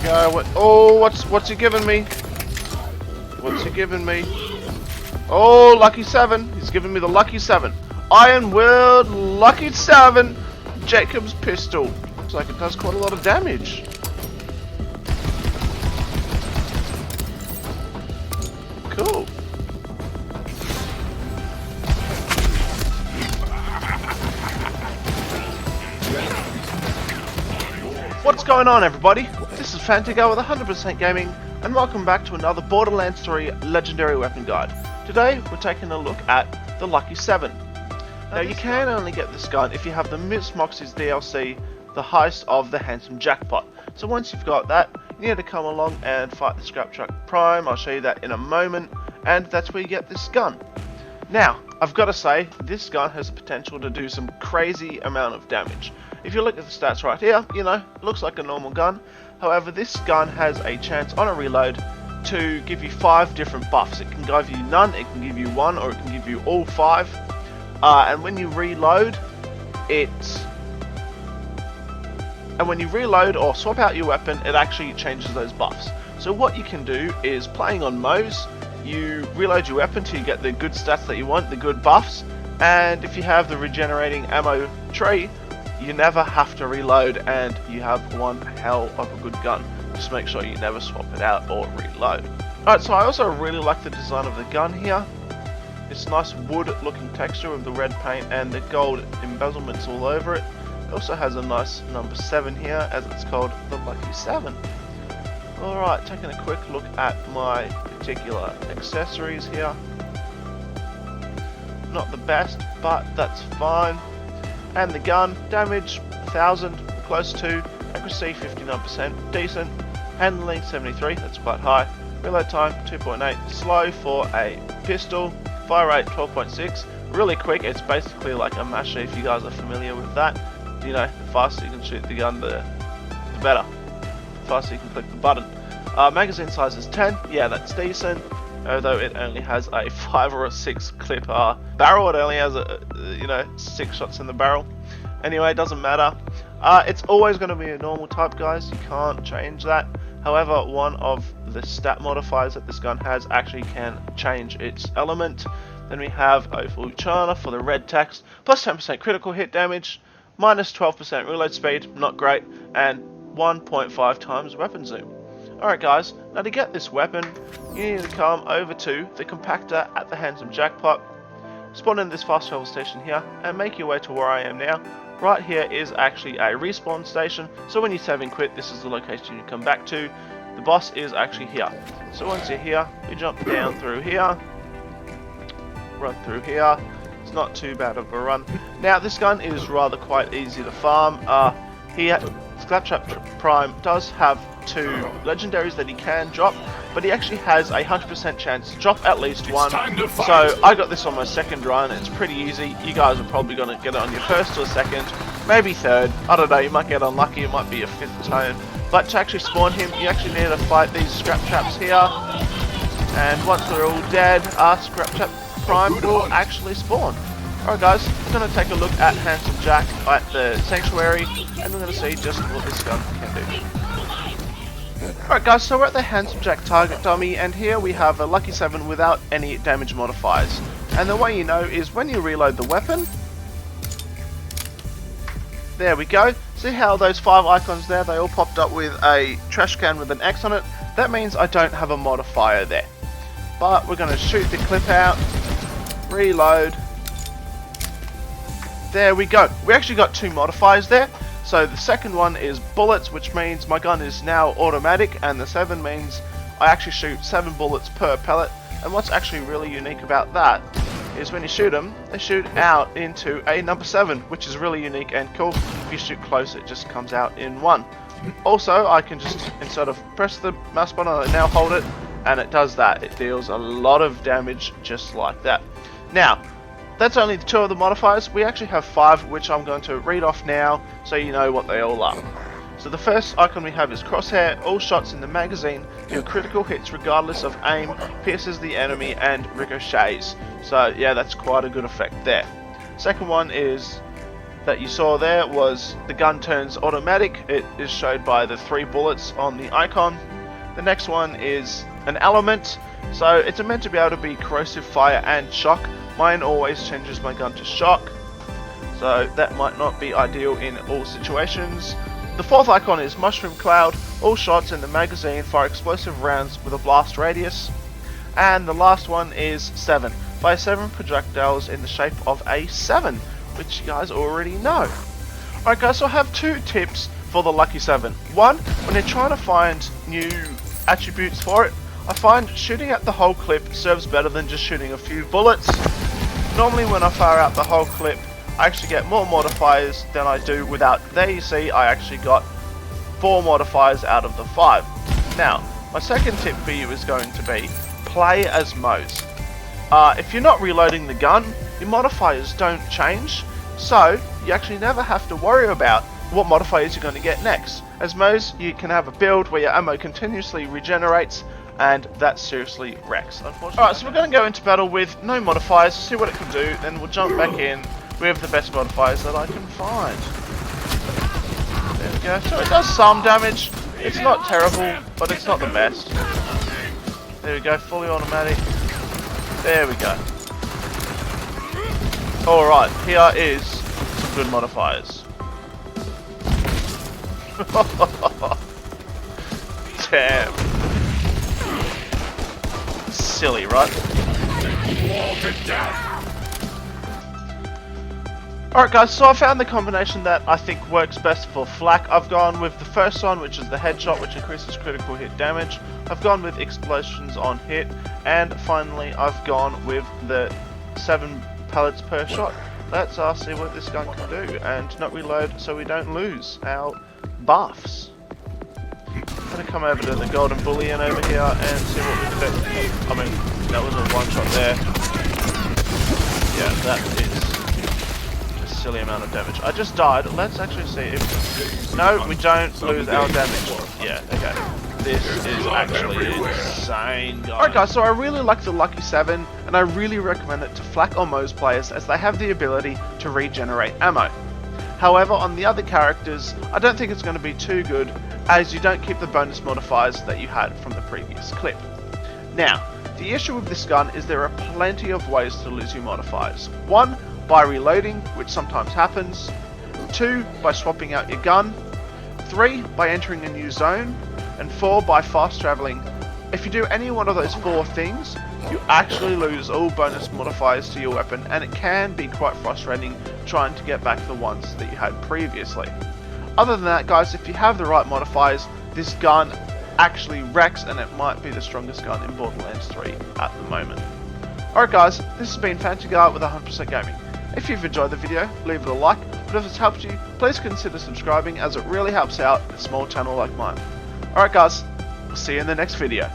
go. Oh, what's he giving me? What's he giving me? Oh, lucky 7. He's giving me the lucky 7. Iron World lucky 7. Jacob's pistol. Looks like it does quite a lot of damage. Cool. What's going on, everybody? This is Fantigo with 100% Gaming, and welcome back to another Borderlands 3 Legendary Weapon Guide. Today, we're taking a look at the Lucky 7. Now, you can only get this gun if you have the Miss Moxie's DLC, the Heist of the Handsome Jackpot. So once you've got that, you need to come along and fight the Scrap Truck Prime. I'll show you that in a moment, and that's where you get this gun. Now, I've got to say, this gun has the potential to do some crazy amount of damage. If you look at the stats right here, you know, it looks like a normal gun. However, this gun has a chance on a reload to give you 5 different buffs. It can give you none, it can give you 1, or it can give you all 5. And when you reload or swap out your weapon, it actually changes those buffs. So what you can do is, playing on Mo's, you reload your weapon till you get the good stats that you want, the good buffs, and if you have the regenerating ammo tree, you never have to reload and you have one hell of a good gun. Just make sure you never swap it out or reload. Alright, so I also really like the design of the gun here. It's nice wood looking texture with the red paint and the gold embezzlements all over it. It also has a nice number 7 here, as it's called the Lucky 7. Alright, taking a quick look at my particular accessories here. Not the best, but that's fine. And the gun, damage 1000, close to, accuracy 59%, decent, handling 73, that's quite high, reload time 2.8, slow for a pistol, fire rate 12.6, really quick. It's basically like a masher if you guys are familiar with that. You know, the faster you can shoot the gun, the better. The faster you can click the button. Magazine size is 10, yeah, that's decent. Although it only has a 5 or a 6 clip barrel, it only has 6 shots in the barrel. Anyway, it doesn't matter. It's always going to be a normal type, guys. You can't change that. However, one of the stat modifiers that this gun has actually can change its element. Then we have a full China for the red text, plus 10% critical hit damage, minus 12% reload speed, not great, and 1.5 times weapon zoom. Alright guys, now to get this weapon, you need to come over to the compactor at the Handsome Jackpot, spawn in this fast travel station here, and make your way to where I am now. Right here is actually a respawn station, so when you save and quit, this is the location you come back to. The boss is actually here. So once you're here, you jump down through here, run through here. It's not too bad of a run. Now this gun is rather quite easy to farm. Scraptrap Prime does have 2 legendaries that he can drop, but he actually has a 100% chance to drop at least 1. So I got this on my 2nd run. It's pretty easy. You guys are probably going to get it on your 1st or 2nd, maybe 3rd. I don't know, you might get unlucky, it might be a 5th turn. But to actually spawn him, you actually need to fight these scrap traps here. And once they're all dead, Scraptrap Prime will actually spawn. Alright guys, we're going to take a look at Handsome Jack at the Sanctuary, and we're going to see just what this gun can do. Alright guys, so we're at the Handsome Jack target dummy, and here we have a Lucky 7 without any damage modifiers. And the way you know is when you reload the weapon, there we go. See how those 5 icons there, they all popped up with a trash can with an X on it? That means I don't have a modifier there. But we're going to shoot the clip out, reload. There we go. We actually got 2 modifiers there. So the second one is bullets, which means my gun is now automatic, and the 7 means I actually shoot 7 bullets per pellet. And what's actually really unique about that is when you shoot them, they shoot out into a number 7, which is really unique and cool. If you shoot close, it just comes out in 1. Also, I can just, instead of press the mouse button, I now hold it, and it does that. It deals a lot of damage just like that. Now, that's only 2 of the modifiers. We actually have 5, which I'm going to read off now so you know what they all are. So the first icon we have is Crosshair. All shots in the magazine deal critical hits regardless of aim, pierces the enemy and ricochets. So yeah, that's quite a good effect there. Second one is that you saw there was the gun turns automatic. It is showed by the 3 bullets on the icon. The next one is an element, so it's meant to be able to be corrosive fire and shock. Mine always changes my gun to shock, so that might not be ideal in all situations. The 4th icon is mushroom cloud. All shots in the magazine fire explosive rounds with a blast radius. And the last one is 7. Fire 7 projectiles in the shape of a 7, which you guys already know. Alright guys, so I have 2 tips for the Lucky 7. One, when you're trying to find new attributes for it, I find shooting at the whole clip serves better than just shooting a few bullets. Normally when I fire out the whole clip, I actually get more modifiers than I do without. There you see, I actually got 4 modifiers out of the 5. Now, my second tip for you is going to be, play as Mose. If you're not reloading the gun, your modifiers don't change, so you actually never have to worry about what modifiers you're going to get next. As Mose, you can have a build where your ammo continuously regenerates, and that seriously wrecks, unfortunately. Alright, so we're going to go into battle with no modifiers, see what it can do, then we'll jump back in with the best modifiers that I can find. There we go. So it does some damage. It's not terrible, but it's not the best. There we go, fully automatic. There we go. Alright, here is some good modifiers. Damn. Silly, right? Alright guys, so I found the combination that I think works best for flak. I've gone with the first one, which is the headshot, which increases critical hit damage. I've gone with explosions on hit, and finally I've gone with the 7 pellets per shot. Let's see what this gun can do, and not reload so we don't lose our buffs. I'm going to come over to the golden bullion over here and see what we can do. I mean, that was a 1 shot there. Yeah, that is a silly amount of damage. I just died. Let's actually see if... No, we don't lose our damage. Yeah, okay. This is actually insane, guys. Alright guys, so I really like the Lucky 7, and I really recommend it to flak or Mose players as they have the ability to regenerate ammo. However, on the other characters, I don't think it's going to be too good, as you don't keep the bonus modifiers that you had from the previous clip. Now, the issue with this gun is there are plenty of ways to lose your modifiers. 1, by reloading, which sometimes happens. 2, by swapping out your gun. 3, by entering a new zone. And 4, by fast traveling. If you do any one of those 4 things, you actually lose all bonus modifiers to your weapon, and it can be quite frustrating trying to get back the ones that you had previously. Other than that guys, if you have the right modifiers, this gun actually wrecks, and it might be the strongest gun in Borderlands 3 at the moment. Alright guys, this has been Fancy Guy with 100% Gaming. If you've enjoyed the video, leave it a like, but if it's helped you, please consider subscribing as it really helps out a small channel like mine. Alright guys, we'll see you in the next video.